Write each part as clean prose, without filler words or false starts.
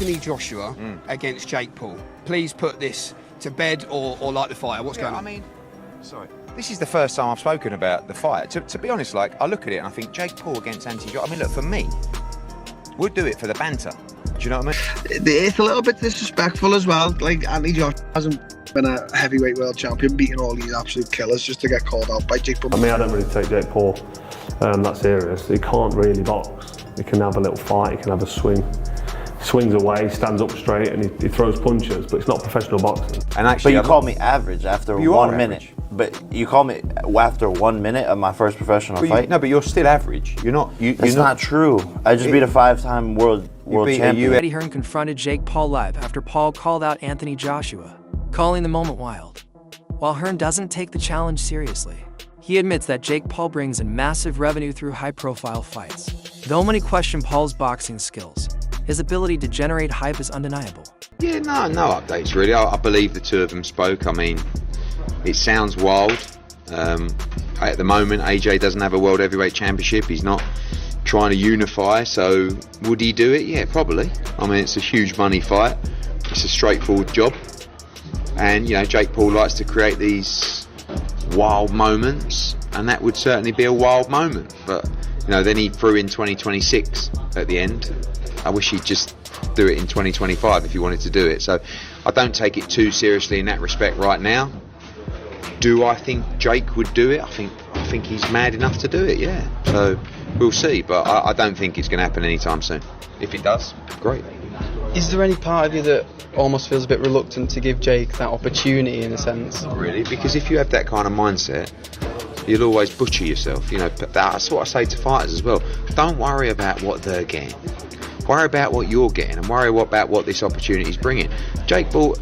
Anthony Joshua against Jake Paul. Please put this to bed or light the fire. What's going on? I mean, sorry. This is the first time I've spoken about the fight. To be honest, like, I look at it and I think Jake Paul against Anthony Joshua. I mean, look, for me, we'll do it for the banter. Do you know what I mean? It's a little bit disrespectful as well. Like, Anthony Joshua hasn't been a heavyweight world champion, beating all these absolute killers just to get called out by Jake Paul. I mean, I don't really take Jake Paul that serious. He can't really box. He can have a little fight, he can have a swing. He swings away, stands up straight, and he throws punches, but it's not professional boxing. And actually, but you call me average after 1 minute. But you call me after 1 minute of my first professional fight? No, but you're still average. You're not. It's not true. I just beat a 5-time world champion. Eddie Hearn confronted Jake Paul live after Paul called out Anthony Joshua, calling the moment wild. While Hearn doesn't take the challenge seriously, he admits that Jake Paul brings in massive revenue through high-profile fights. Though many question Paul's boxing skills, his ability to generate hype is undeniable. Yeah, no updates really. I believe the two of them spoke. I mean, it sounds wild. At the moment, AJ doesn't have a World Heavyweight Championship. He's not trying to unify, so would he do it? Yeah, probably. I mean, it's a huge money fight. It's a straightforward job. And, you know, Jake Paul likes to create these wild moments, and that would certainly be a wild moment. But, you know, then he threw in 2026 at the end. I wish he'd just do it in 2025 if he wanted to do it. So I don't take it too seriously in that respect right now. Do I think Jake would do it? I think he's mad enough to do it, yeah. So we'll see, but I don't think it's going to happen anytime soon. If it does, great. Is there any part of you that almost feels a bit reluctant to give Jake that opportunity in a sense? Not really, because if you have that kind of mindset, you'll always butcher yourself. You know, that's what I say to fighters as well. Don't worry about what they're getting. Worry about what you're getting, and worry about what this opportunity is bringing. Jake Paul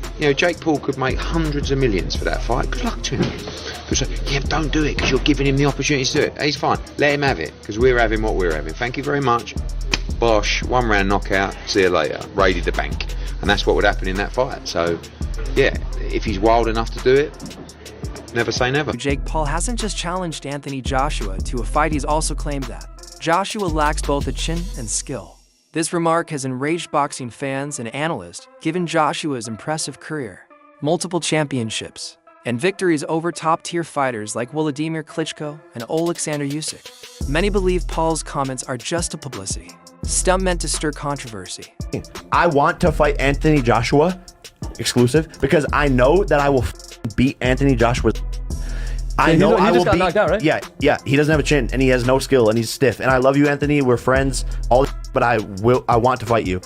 could make hundreds of millions for that fight. Good luck to him. People say, yeah, don't do it because you're giving him the opportunity to do it. He's fine. Let him have it because we're having what we're having. Thank you very much. Bosh, 1 round knockout. See you later. Raided the bank, and that's what would happen in that fight. So, yeah, if he's wild enough to do it, never say never. Jake Paul hasn't just challenged Anthony Joshua to a fight. He's also claimed that Joshua lacks both a chin and skill. This remark has enraged boxing fans and analysts, given Joshua's impressive career, multiple championships, and victories over top-tier fighters like Wladimir Klitschko and Alexander Usyk. Many believe Paul's comments are just a publicity stunt meant to stir controversy. I want to fight Anthony Joshua, exclusive, because I know that I will beat Anthony Joshua. I know I will beat. Knocked out, right? Yeah. He doesn't have a chin, and he has no skill, and he's stiff. And I love you, Anthony. We're friends. But I want to fight you.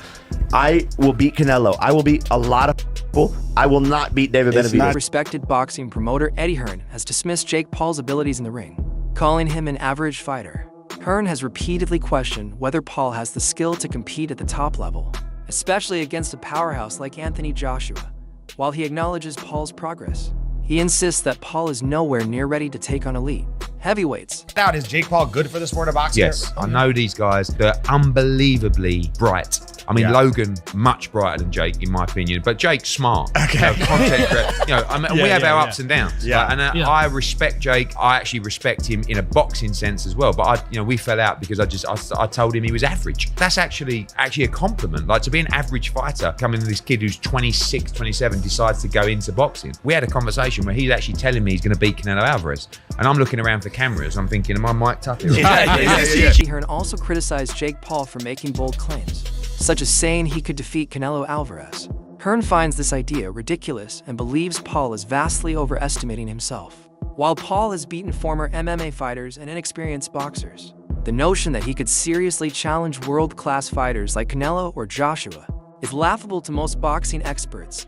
I will beat Canelo. I will beat a lot of people. I will not beat David Benavidez. Respected boxing promoter Eddie Hearn has dismissed Jake Paul's abilities in the ring, calling him an average fighter. Hearn has repeatedly questioned whether Paul has the skill to compete at the top level, especially against a powerhouse like Anthony Joshua. While he acknowledges Paul's progress, he insists that Paul is nowhere near ready to take on elite heavyweights. Now, is Jake Paul good for the sport of boxing? Yes, I know these guys. They're unbelievably bright. I mean, Logan, much brighter than Jake, in my opinion. But Jake's smart. Okay. We have our ups and downs. Yeah. I respect Jake. I actually respect him in a boxing sense as well. But we fell out because I told him he was average. That's actually a compliment. Like, to be an average fighter, coming to this kid who's 26, 27, decides to go into boxing. We had a conversation where he's actually telling me he's going to beat Canelo Alvarez. And I'm looking around for cameras. I'm thinking, am I mic'd up here? Hearn also criticized Jake Paul for making bold claims, such as saying he could defeat Canelo Alvarez. Hearn finds this idea ridiculous and believes Paul is vastly overestimating himself. While Paul has beaten former MMA fighters and inexperienced boxers, the notion that he could seriously challenge world-class fighters like Canelo or Joshua is laughable to most boxing experts.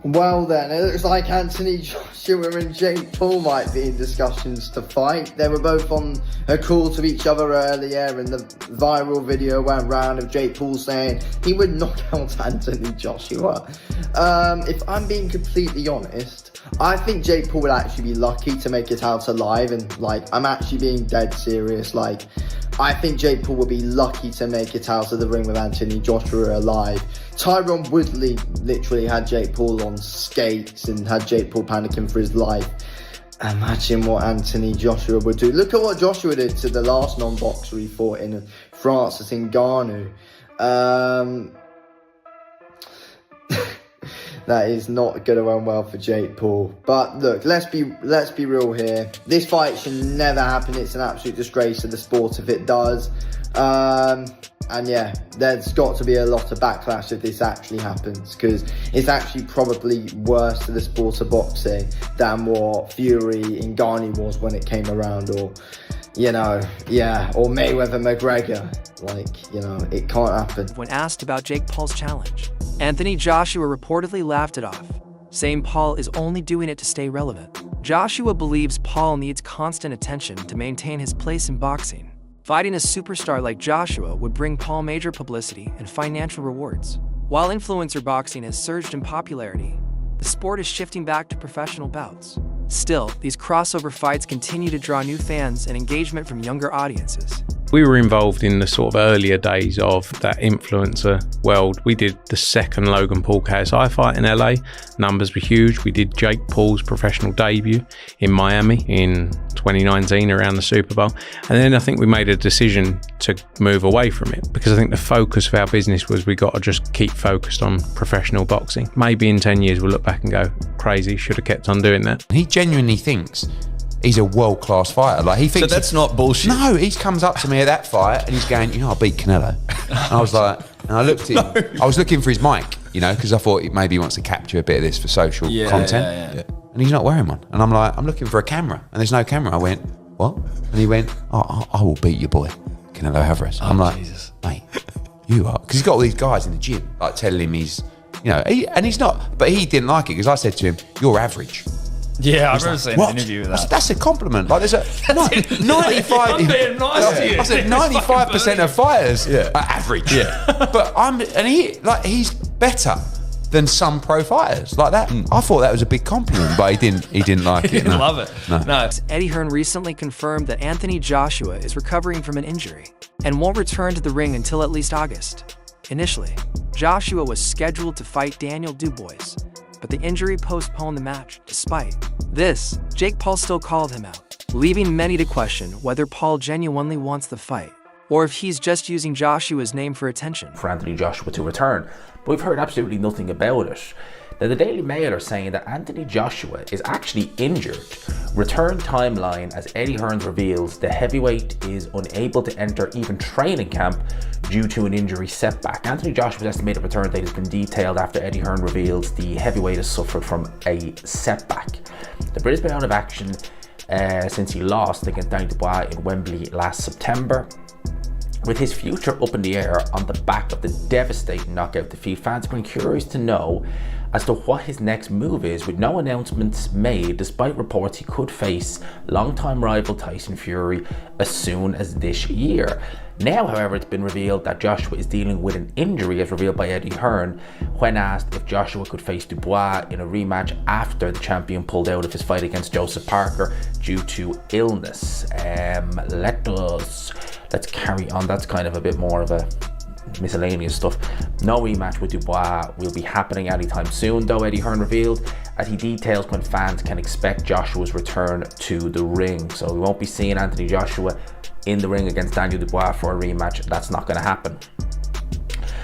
Well then, it looks like Anthony Joshua and Jake Paul might be in discussions to fight. They were both on a call to each other earlier, and the viral video went round of Jake Paul saying he would knock out Anthony Joshua. If I'm being completely honest, I think Jake Paul would actually be lucky to make it out alive, and I'm actually being dead serious. I think Jake Paul would be lucky to make it out of the ring with Anthony Joshua alive. Tyron Woodley literally had Jake Paul on skates and had Jake Paul panicking for his life. Imagine what Anthony Joshua would do. Look at what Joshua did to the last non-boxer he fought in France, in Ngannou. That is not going to end well for Jake Paul. But look, let's be real here. This fight should never happen. It's an absolute disgrace to the sport if it does. And yeah, there's got to be a lot of backlash if this actually happens, because it's actually probably worse to the sport of boxing than what Fury and Ngannou was when it came around, or, you know, yeah, or Mayweather McGregor. Like, you know, it can't happen. When asked about Jake Paul's challenge, Anthony Joshua reportedly laughed it off, saying Paul is only doing it to stay relevant. Joshua believes Paul needs constant attention to maintain his place in boxing. Fighting a superstar like Joshua would bring Paul major publicity and financial rewards. While influencer boxing has surged in popularity, the sport is shifting back to professional bouts. Still, these crossover fights continue to draw new fans and engagement from younger audiences. We were involved in the sort of earlier days of that influencer world. We did the second Logan Paul KSI fight in LA. Numbers were huge. We did Jake Paul's professional debut in Miami in 2019 around the Super Bowl. And then I think we made a decision to move away from it, because I think the focus of our business was we got to just keep focused on professional boxing. Maybe in 10 years we'll look back and go, crazy, should have kept on doing that. He genuinely thinks he's a world-class fighter. Like, he thinks. So that's not bullshit. No, he comes up to me at that fight and he's going, you know, I beat Canelo. And I was like, and I looked at him. I was looking for his mic, you know, because I thought maybe he wants to capture a bit of this for social content. Yeah. And he's not wearing one. And I'm like, I'm looking for a camera, and there's no camera. I went, what? And he went, oh, I will beat your boy, Canelo Alvarez. I'm like, Jesus. Mate, you are. Because he's got all these guys in the gym, like, telling him he's, you know, and he's not. But he didn't like it, because I said to him, you're average. Yeah, I remember seeing an interview with that. I said, that's a compliment. Like, there's a 95. I'm being nice to you. I said 95% of fighters are average. Yeah, but he's better than some pro fighters like that. I thought that was a big compliment, but he didn't like it. He didn't love it. No. Eddie Hearn recently confirmed that Anthony Joshua is recovering from an injury and won't return to the ring until at least August. Initially, Joshua was scheduled to fight Daniel Dubois, but the injury postponed the match. Despite this, Jake Paul still called him out, leaving many to question whether Paul genuinely wants the fight, or if he's just using Joshua's name for attention. For Anthony Joshua to return, but we've heard absolutely nothing about it. Now, the Daily Mail are saying that Anthony Joshua is actually injured. Return timeline: as Eddie Hearn reveals, the heavyweight is unable to enter even training camp due to an injury setback. Anthony Joshua's estimated return date has been detailed after Eddie Hearn reveals the heavyweight has suffered from a setback. The Brit has been out of action since he lost against Danny Dubois in Wembley last September. With his future up in the air on the back of the devastating knockout defeat, fans have been curious to know as to what his next move is, with no announcements made, despite reports he could face longtime rival Tyson Fury as soon as this year. Now, however, it's been revealed that Joshua is dealing with an injury, as revealed by Eddie Hearn when asked if Joshua could face Dubois in a rematch after the champion pulled out of his fight against Joseph Parker due to illness. Let's carry on. That's kind of a bit more of a miscellaneous stuff. No rematch with Dubois will be happening anytime soon, though, Eddie Hearn revealed, as he details when fans can expect Joshua's return to the ring. So we won't be seeing Anthony Joshua in the ring against Daniel Dubois for a rematch. That's not going to happen.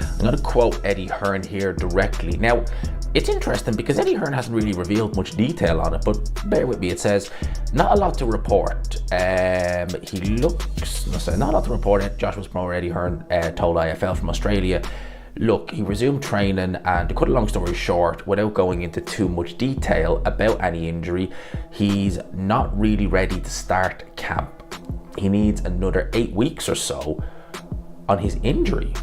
I'm going to quote Eddie Hearn here directly. Now, it's interesting because Eddie Hearn hasn't really revealed much detail on it, but bear with me. It says, not a lot to report. Not a lot to report. Joshua's promoter Eddie Hearn told IFL from Australia, look, he resumed training, and to cut a long story short, without going into too much detail about any injury, he's not really ready to start camp. He needs another 8 weeks or so on his injury.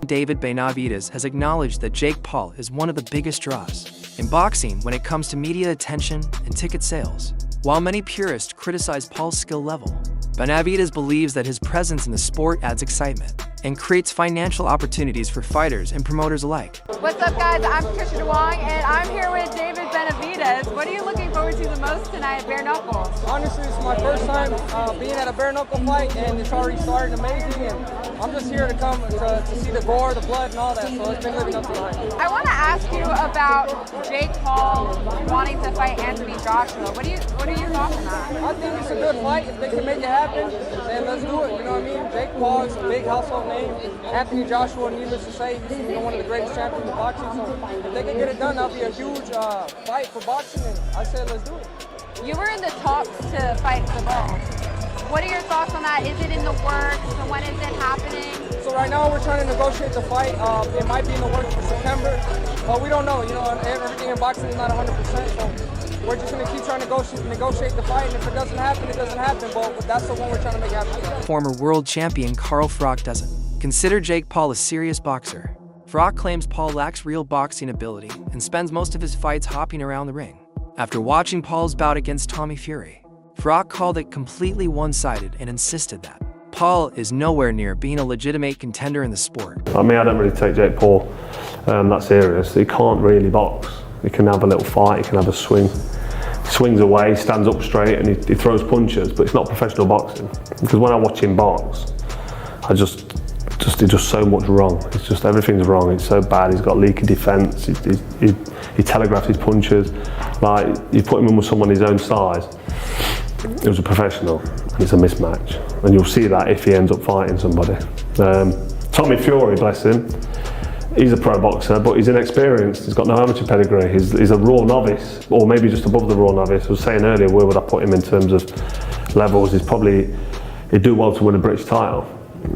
David Benavidez has acknowledged that Jake Paul is one of the biggest draws in boxing when it comes to media attention and ticket sales. While many purists criticize Paul's skill level, Benavidez believes that his presence in the sport adds excitement and creates financial opportunities for fighters and promoters alike. What's up, guys? I'm Patricia DeWong, and I'm here with David Benavidez. What are you looking forward to the most tonight at Bare Knuckles? Honestly, it's my first time being at a bare knuckle fight, and it's already started amazing. And I'm just here to come to see the gore, the blood, and all that. So it's been living up to the hype. I want to ask you about Jake Paul wanting to fight Anthony Joshua. What are your thoughts on that? I think it's a good fight. If they can make it happen, then let's do it. You know what I mean? Jake Paul is a big household name. Anthony Joshua, needless to say, he's one of the greatest champions in boxing. So if they can get it done, that'll be a huge fight for boxing. And I said, let's do it. You were in the talks to fight Sabal. What are your thoughts on that? Is it in the works? So when is it happening? So right now we're trying to negotiate the fight. It might be in the works for September, but we don't know. You know, everything in boxing is not 100%. So we're just going to keep trying to negotiate the fight. And if it doesn't happen, it doesn't happen. But that's the one we're trying to make happen. Former world champion Carl Froch doesn't consider Jake Paul a serious boxer. Froch claims Paul lacks real boxing ability and spends most of his fights hopping around the ring. After watching Paul's bout against Tommy Fury, Froch called it completely one-sided and insisted that Paul is nowhere near being a legitimate contender in the sport. I mean, I don't really take Jake Paul that serious. He can't really box. He can have a little fight, he can have a swing. He swings away, stands up straight, and he throws punches, but it's not professional boxing. Because when I watch him box, he does so much wrong. It's just everything's wrong. It's so bad. He's got leaky defence. He telegraphs his punches. Like, you put him in with someone his own size, it was a professional, and it's a mismatch. And you'll see that if he ends up fighting somebody. Tommy Fury, bless him, he's a pro boxer, but he's inexperienced. He's got no amateur pedigree. He's a raw novice, or maybe just above the raw novice. I was saying earlier, where would I put him in terms of levels? He'd do well to win a British title.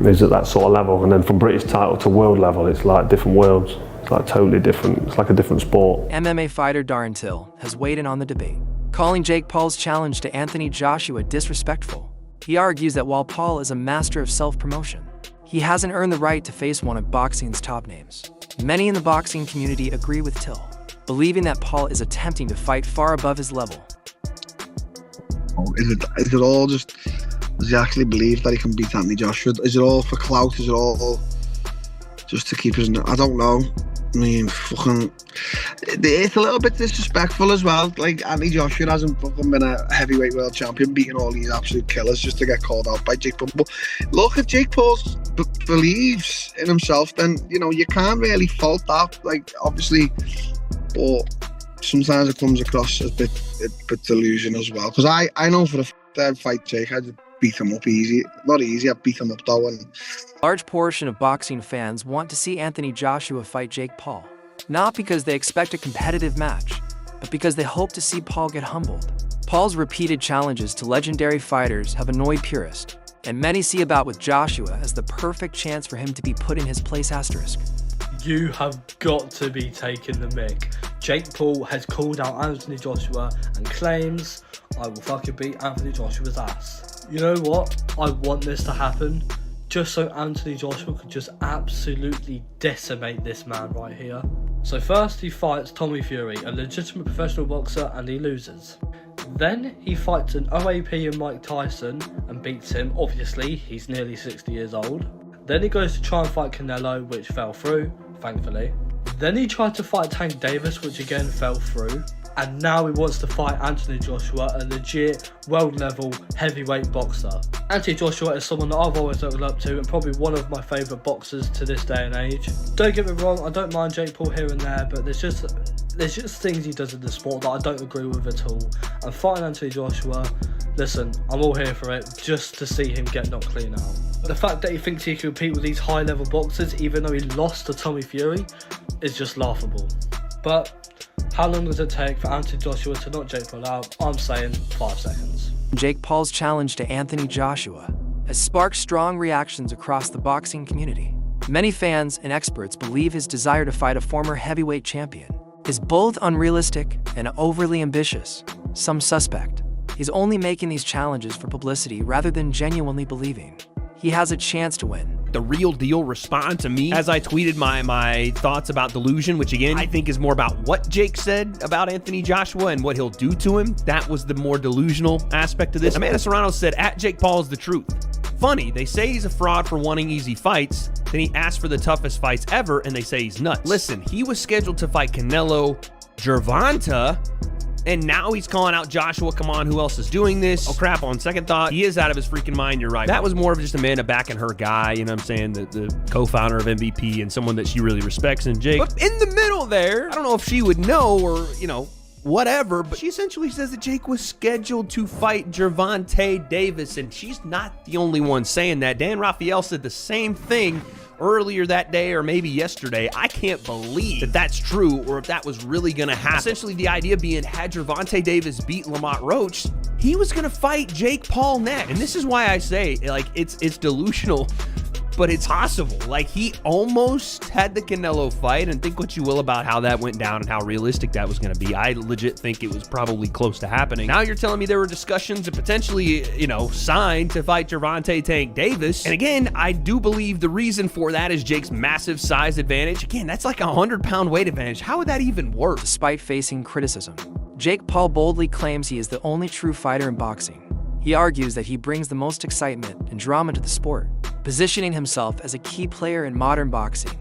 He's at that sort of level, and then from British title to world level, it's like different worlds. It's like totally different. It's like a different sport. MMA fighter Darren Till has weighed in on the debate, calling Jake Paul's challenge to Anthony Joshua disrespectful. He argues that while Paul is a master of self-promotion, he hasn't earned the right to face one of boxing's top names. Many in the boxing community agree with Till, believing that Paul is attempting to fight far above his level. Is it all just... Does he actually believe that he can beat Anthony Joshua? Is it all for clout? Is it all just to keep his... I don't know. I mean, it's a little bit disrespectful as well. Like, Anthony Joshua hasn't fucking been a heavyweight world champion, beating all these absolute killers just to get called out by Jake Paul. But look, if Jake Paul believes in himself, then, you know, you can't really fault that. Like, obviously, but sometimes it comes across as a bit delusion as well. Because I know for the fight Jake, I'd beat him up easy. Not easy, I beat him up though. A large portion of boxing fans want to see Anthony Joshua fight Jake Paul, not because they expect a competitive match, but because they hope to see Paul get humbled. Paul's repeated challenges to legendary fighters have annoyed purists, and many see a bout with Joshua as the perfect chance for him to be put in his place asterisk. You have got to be taking the mick. Jake Paul has called out Anthony Joshua and claims, I will fucking beat Anthony Joshua's ass. You know what? I want this to happen just so Anthony Joshua could just absolutely decimate this man right here. So first he fights Tommy Fury, a legitimate professional boxer, and he loses. Then he fights an OAP and Mike Tyson and beats him. Obviously, he's nearly 60 years old. Then he goes to try and fight Canelo, which fell through, thankfully. Then he tried to fight Tank Davis, which again fell through. And now he wants to fight Anthony Joshua, a legit world-level heavyweight boxer. Anthony Joshua is someone that I've always looked up to and probably one of my favourite boxers to this day and age. Don't get me wrong, I don't mind Jake Paul here and there, but there's just things he does in the sport that I don't agree with at all. And fighting Anthony Joshua, listen, I'm all here for it, just to see him get knocked clean out. The fact that he thinks he can compete with these high-level boxers, even though he lost to Tommy Fury, is just laughable. But how long does it take for Anthony Joshua to knock Jake Paul out? I'm saying 5 seconds. Jake Paul's challenge to Anthony Joshua has sparked strong reactions across the boxing community. Many fans and experts believe his desire to fight a former heavyweight champion is both unrealistic and overly ambitious. Some suspect he's only making these challenges for publicity rather than genuinely believing he has a chance to win. The real deal respond to me as I tweeted my thoughts about delusion, which again, I think is more about what Jake said about Anthony Joshua and what he'll do to him. That was the more delusional aspect of this. Amanda Serrano said, at Jake Paul is the truth. Funny, they say he's a fraud for wanting easy fights, then he asked for the toughest fights ever and they say he's nuts. Listen, he was scheduled to fight Canelo Gervonta And now he's calling out Joshua. Come on, who else is doing this? Oh crap, on second thought, he is out of his freaking mind. You're right. That was more of just Amanda backing her guy, you know what I'm saying? The co-founder of MVP and someone that she really respects in Jake. But in the middle there, I don't know if she would know or, you know, whatever, but she essentially says that Jake was scheduled to fight Gervonta Davis, and she's not the only one saying that. Dan Raphael said the same thing earlier that day or maybe yesterday. I can't believe that that's true or if that was really gonna happen. Essentially the idea being, had Gervonta Davis beat Lamont Roach, he was gonna fight Jake Paul next. And this is why I say, like, it's delusional, but it's possible. Like, he almost had the Canelo fight, and think what you will about how that went down and how realistic that was going to be. I legit think it was probably close to happening. Now you're telling me there were discussions to potentially, you know, sign to fight Gervonta Tank Davis. And again, I do believe the reason for that is Jake's massive size advantage. Again, that's like a 100-pound weight advantage. How would that even work? Despite facing criticism, Jake Paul boldly claims he is the only true fighter in boxing. He argues that he brings the most excitement and drama to the sport, positioning himself as a key player in modern boxing.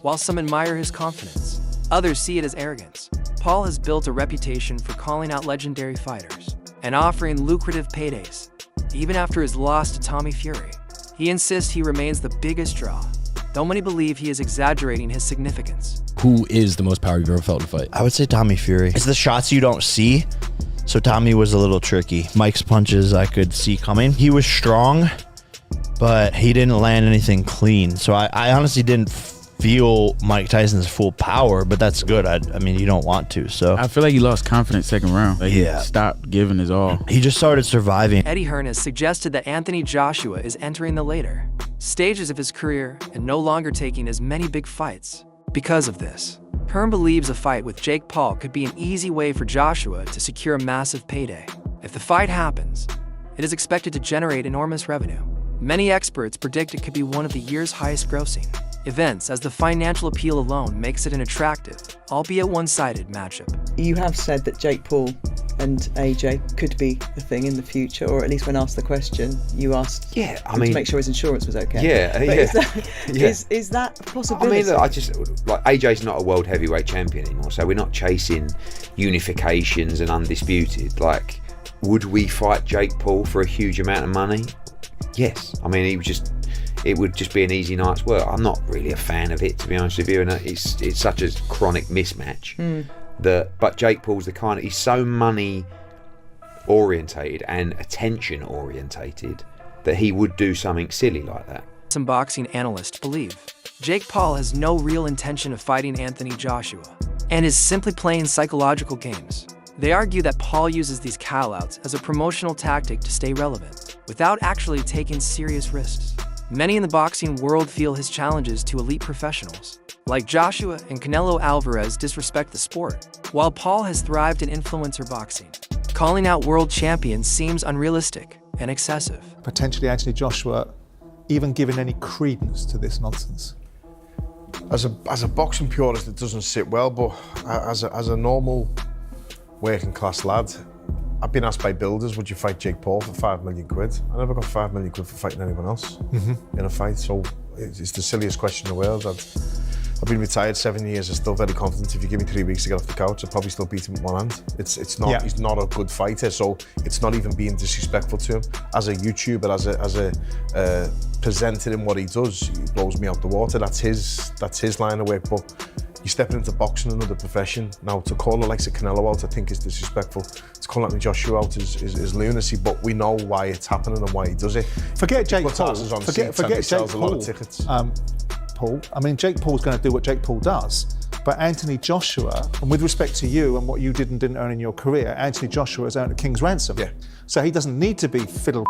While some admire his confidence, others see it as arrogance. Paul has built a reputation for calling out legendary fighters and offering lucrative paydays. Even after his loss to Tommy Fury, he insists he remains the biggest draw, though many believe he is exaggerating his significance. Who is the most power you've ever felt in a fight? I would say Tommy Fury. It's the shots you don't see. So Tommy was a little tricky. Mike's punches I could see coming. He was strong, but he didn't land anything clean. So I honestly didn't feel Mike Tyson's full power, but that's good. I mean, you don't want to, so. I feel like he lost confidence second round. Like, yeah. He stopped giving his all. He just started surviving. Eddie Hearn has suggested that Anthony Joshua is entering the later stages of his career and no longer taking as many big fights. Because of this, Hearn believes a fight with Jake Paul could be an easy way for Joshua to secure a massive payday. If the fight happens, it is expected to generate enormous revenue. Many experts predict it could be one of the year's highest grossing events, as the financial appeal alone makes it an attractive, albeit one-sided matchup. You have said that Jake Paul and AJ could be a thing in the future, or at least when asked the question, you asked to make sure his insurance was okay. Is that a possibility? I mean, look, AJ's not a world heavyweight champion anymore, so we're not chasing unifications and undisputed. Like, would we fight Jake Paul for a huge amount of money? Yes. I mean, it would just be an easy night's work. I'm not really a fan of it, to be honest with you, and it's such a chronic mismatch. But Jake Paul's the kind of, he's so money orientated and attention orientated that he would do something silly like that. Some boxing analysts believe Jake Paul has no real intention of fighting Anthony Joshua and is simply playing psychological games. They argue that Paul uses these call-outs as a promotional tactic to stay relevant without actually taking serious risks. Many in the boxing world feel his challenges to elite professionals like Joshua and Canelo Alvarez disrespect the sport, while Paul has thrived in influencer boxing. Calling out world champions seems unrealistic and excessive. Potentially Anthony Joshua even giving any credence to this nonsense. As a boxing purist, it doesn't sit well, but as a normal working class lad, I've been asked by builders, would you fight Jake Paul for £5 million? I never got £5 million for fighting anyone else in a fight, so it's the silliest question in the world. I've been retired 7 years, I'm still very confident. If you give me 3 weeks to get off the couch, I'll probably still beat him with one hand. It's not. He's not a good fighter, so it's not even being disrespectful to him. As a YouTuber, as a presenter in what he does, he blows me out the water. That's his line of work. But you're stepping into boxing, another profession. Now, to call it like a Canelo out, I think is disrespectful. To call Anthony Joshua out is lunacy, but we know why it's happening and why he does it. Forget Jake Paul. Forget Jake Paul. A lot of tickets. Paul. I mean, Jake Paul's going to do what Jake Paul does, but Anthony Joshua, and with respect to you and what you did and didn't earn in your career, Anthony Joshua has earned a king's ransom. Yeah. So he doesn't need to be fiddle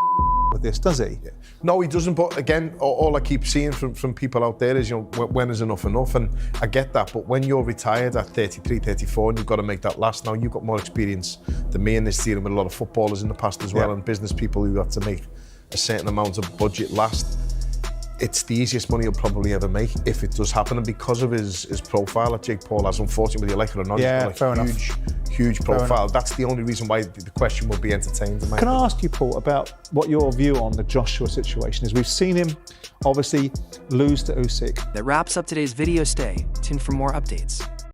with this, does he? Yeah. No, he doesn't. But again, all I keep seeing from people out there is, when is enough enough? And I get that, but when you're retired at 33, 34, and you've got to make that last, now you've got more experience than me in this, dealing with a lot of footballers in the past as well, and business people who have to make a certain amount of budget last. It's the easiest money he'll probably ever make if it does happen, and because of his profile that Jake Paul has, unfortunately, whether you like it or not, he's got a huge profile. That's the only reason why the question will be entertained. Can I ask you, Paul, about what your view on the Joshua situation is? We've seen him obviously lose to Usyk. That wraps up today's video. Stay tuned for more updates.